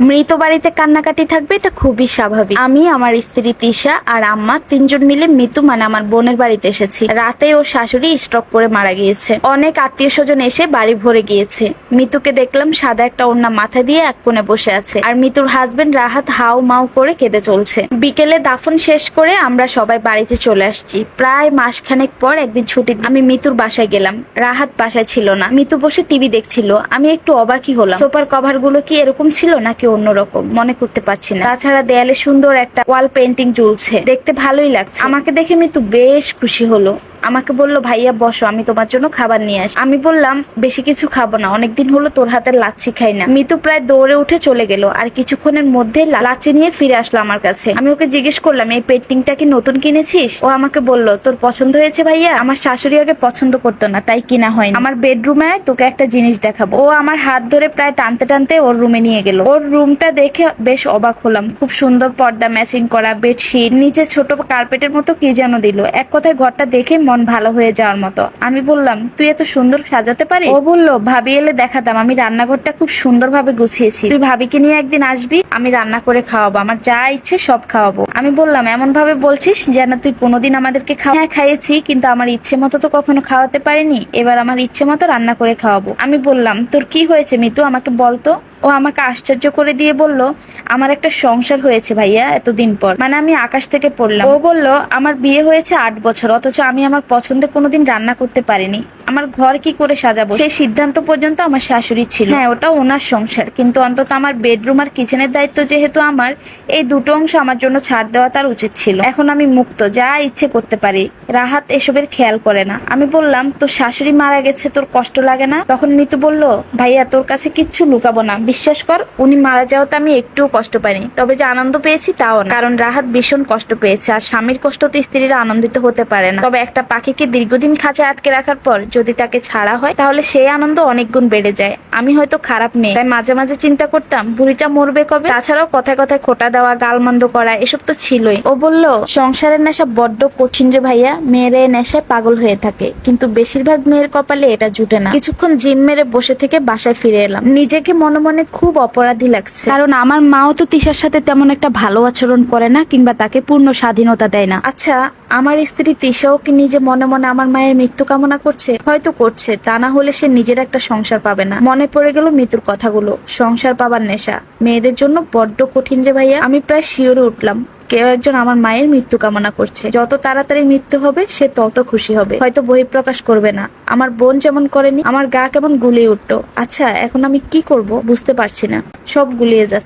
মৃত বাড়িতে কান্নাকাটি থাকবে, এটা খুবই স্বাভাবিক। আমি, আমার স্ত্রী তিশা আর আম্মা তিনজন মিলে মিতু মানে আমার বোনের বাড়িতে এসেছি। রাতে ওর শাশুড়ি স্ট্রোক করে মারা গিয়েছে। অনেক আত্মীয় স্বজন এসে বাড়ি ভরে গিয়েছে। মিতুকে দেখলাম সাদা একটা ওড়না মাথা দিয়ে এক কোণে বসে আছে, আর মিতুর হাজবেন্ড রাহাত হাউ মাউ করে কেঁদে চলছে। বিকেলে দাফন শেষ করে আমরা সবাই বাড়িতে চলে আসছি। প্রায় মাসখানেক পর একদিন ছুটি আমি মিতুর বাসায় গেলাম। রাহাত বাসায় ছিল না। মিতু বসে টিভি দেখছিল। আমি একটু অবাকই হলাম। সোফার কভার গুলো কি এরকম ছিল নাকি অন্যরকম মনে করতে পারছি না। তাছাড়া দেয়ালে সুন্দর একটা ওয়াল পেন্টিং ঝুলছে, দেখতে ভালোই লাগছে। আমাকে দেখে মিতু বেশ খুশি হলো। আমাকে বললো, ভাইয়া বসো, আমি তোমার জন্য খাবার নিয়ে আসি। আমি বললাম, বেশি কিছু খাবো না, অনেকদিন হলো তোর হাতের লাচ্ছি খাই না। মিতু প্রায় দৌড়ে উঠে চলে গেল, আর কিছুক্ষণের মধ্যে লাচ্ছি নিয়ে ফিরে আসলো আমার কাছে। আমি ওকে জিজ্ঞেস করলাম, এই পেন্টিংটা কি নতুন কিনেছিস? ও আমাকে বলল, তোর পছন্দ হয়েছে ভাইয়া? আমার শাশুড়ি আগে পছন্দ করতো না, তাই কিনা হয়নি। আমার বেডরুমে তোকে একটা জিনিস দেখাবো। ও আমার হাত ধরে প্রায় টানতে টানতে ওর রুমে নিয়ে গেল। ওর রুমটা দেখে বেশ অবাক হলাম। খুব সুন্দর পর্দা, ম্যাচিং করা বেডশিট, নিচে ছোট কার্পেটের মতো কি যেন দিল। এক কথায় ঘরটা দেখে মন ভালো হয়ে যাওয়ার মতো। আমি বললাম, তুই এত সুন্দর সাজাতে পারিস? ও বলল, ভাবি এলে দেখাতাম, আমি রান্নাঘরটা খুব সুন্দর ভাবে গুছিয়েছি। তুই ভাবিকে নিয়ে একদিন আসবি, আমি রান্না করে খাওয়াবো, আমার যা ইচ্ছে সব খাওয়াবো। আমি বললাম, এমন ভাবে বলছিস যেন তুই কোনোদিন আমাদেরকে হ্যাঁ, খাইয়েছি, কিন্তু আমার ইচ্ছে মতো তো কখনো খাওয়াতে পারিনি। এবার আমার ইচ্ছে মতো রান্না করে খাওয়াবো। আমি বললাম, তোর কি হয়েছে মিতু, আমাকে বলতো। ও আমাকে আশ্চর্য করে দিয়ে বলল, আমার একটা সংসার হয়েছে ভাইয়া এতদিন পর। মানে আমি আকাশ থেকে পড়লাম। ও বলল, আমার বিয়ে হয়েছে 8 বছর, অথচ আমি আমার পছন্দে কোনোদিন রান্না করতে পারিনি। আমার ঘর কি করে সাজাবো সেই সিদ্ধান্ত পর্যন্ত আমার শাশুড়ি ছিল। হ্যাঁ, ওটা ওনার সংসার, কিন্তু অন্তত আমার বেডরুম আর কিচেনের দায়িত্ব যেহেতু আমার, এই দুটো অংশ আমার জন্য ছাড় দেওয়া তার উচিত ছিল। এখন আমি মুক্ত, যা ইচ্ছে করতে পারি। রাহাত এসবের খেয়াল করে না। আমি বললাম, তোর শাশুড়ি মারা গেছে, তোর কষ্ট লাগে না? তখন মিতু বলল, ভাইয়া তোর কাছে কিচ্ছু লুকাবো না, বিশ্বাস কর, উনি মারা যাওয়াতে আমি একটুও কষ্ট পাইনি। তবে যে আনন্দ পেয়েছি তাও না, কারণ রাহাত ভীষণ কষ্ট পেয়েছে, আর স্বামীর কষ্টতে স্ত্রীরা আনন্দিত হতে পারে না। তবে একটা পাখিকে দীর্ঘদিন খাঁচায় আটকে রাখার পর যদি তাকে ছাড়া হয়, তাহলে সেই আনন্দ অনেক গুণ বেড়ে যায়। আমি হয়তো খারাপ মেয়ে, তাই মাঝে মাঝে চিন্তা করতাম বুড়িটা মরবে কবে। তাছাড়াও কথায় কথায় খোটা দেওয়া, গালমন্দ করা, এসব তো ছিলই। ও বলল, সংসারের নেশা বড্ড কঠিন রে ভাইয়া, মেয়েরা নেশায় পাগল হয়ে থাকে, কিন্তু বেশিরভাগ মেয়ের কপালে এটা জুটে না। কিছুক্ষণ জিম মেরে বসে থেকে বাসায় ফিরে এলাম। নিজেকে মনে মনে খুব অপরাধী লাগছে, কারণ আমার মাও তো তিশার সাথে তেমন একটা ভালো আচরণ করে না, কিংবা তাকে পূর্ণ স্বাধীনতা দেয় না। আচ্ছা, আমার স্ত্রী তিশাও কি নিজে মনে মনে আমার মায়ের মৃত্যু কামনা করছে? হয়তো করছে, তা না হলে সে নিজের একটা সংসার পাবে না। মনে পড়ে গেল মৃত্যুর কথাগুলো। সংসার পাবার নেশা মেয়েদের জন্য বড্ড কঠিন রে ভাইয়া। আমি প্রায় শিওরে উঠলাম, কেউ একজন আমার মায়ের মৃত্যু কামনা করছে। যত তাড়াতাড়ি মৃত্যু হবে সে তত খুশি হবে, হয়তো বহিঃপ্রকাশ করবে না। আমার বোন যেমন করেনি। আমার গা কেমন গুলিয়ে উঠলো। আচ্ছা, এখন আমি কি করব বুঝতে পারছি না, সব গুলিয়ে যাচ্ছে।